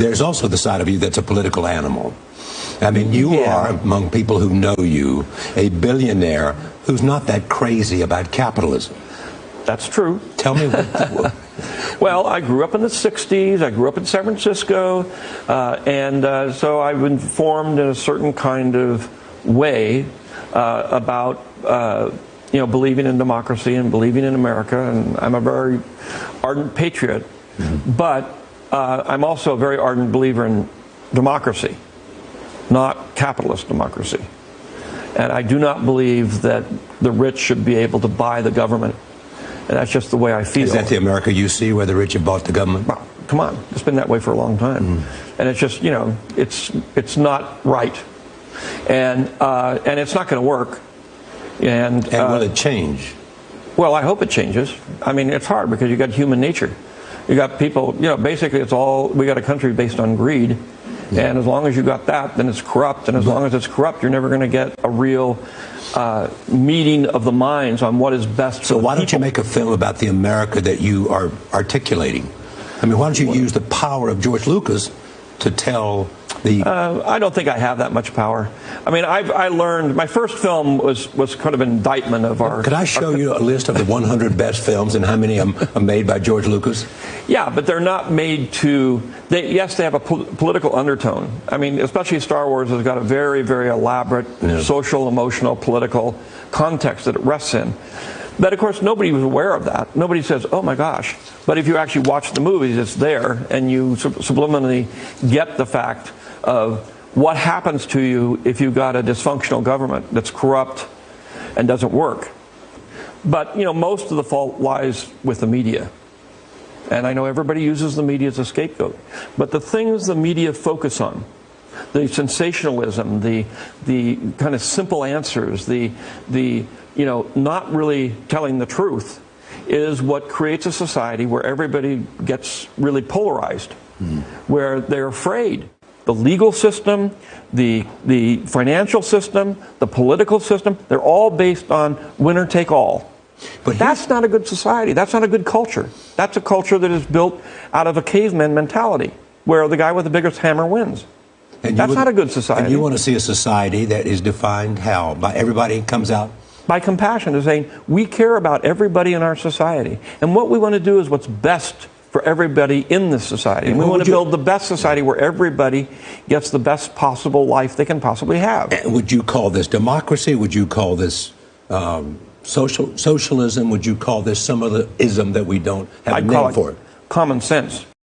There's also the side of you that's a political animal. I mean, you are, among people who know you, a billionaire who's not that crazy about capitalism. That's true. Tell me what... Well, I grew up in the 60s. I grew up in San Francisco. So I've been formed in a certain kind of way about believing in democracy and believing in America. And I'm a very ardent patriot. Mm-hmm. But I'm also a very ardent believer in democracy, not capitalist democracy. And I do not believe that the rich should be able to buy the government. And that's just the way I feel. Is that the America you see, where the rich have bought the government? Well, come on, it's been that way for a long time. Mm. And it's just, it's not right. And it's not going to work. And will it change? Well, I hope it changes. I mean, it's hard because you got human nature. You got people, basically we got a country based on greed. Yeah. And as long as you got that, then it's corrupt. And as long as it's corrupt, you're never going to get a real meeting of the minds on what is best for So why the don't you make a film about the America that you are articulating? I mean, why don't you use the power of George Lucas to tell the... I don't think I have that much power. I mean, I learned... My first film was kind of an indictment of our... Could I show you a list of the 100 best films and how many of them are made by George Lucas? Yeah, but they're not made to... Yes, they have a political undertone. I mean, especially Star Wars has got a very, very elaborate social, emotional, political context that it rests in. But, of course, nobody was aware of that. Nobody says, oh, my gosh. But if you actually watch the movies, it's there, and you subliminally get the fact of what happens to you if you've got a dysfunctional government that's corrupt and doesn't work. But, most of the fault lies with the media. And I know everybody uses the media as a scapegoat. But the things the media focus on, the sensationalism, the kind of simple answers, the not really telling the truth, is what creates a society where everybody gets really polarized, where they're afraid. The legal system, the financial system, the political system, they're all based on winner take all. But that's not a good society. That's not a good culture. That's a culture that is built out of a caveman mentality, where the guy with the biggest hammer wins. That's not a good society. And you want to see a society that is defined how? By everybody comes out? By compassion, is saying we care about everybody in our society. And what we want to do is what's best for everybody in this society. And we want to build the best society where everybody gets the best possible life they can possibly have. And would you call this democracy? Would you call this socialism? Would you call this some other ism that we don't have a name for it? Common sense.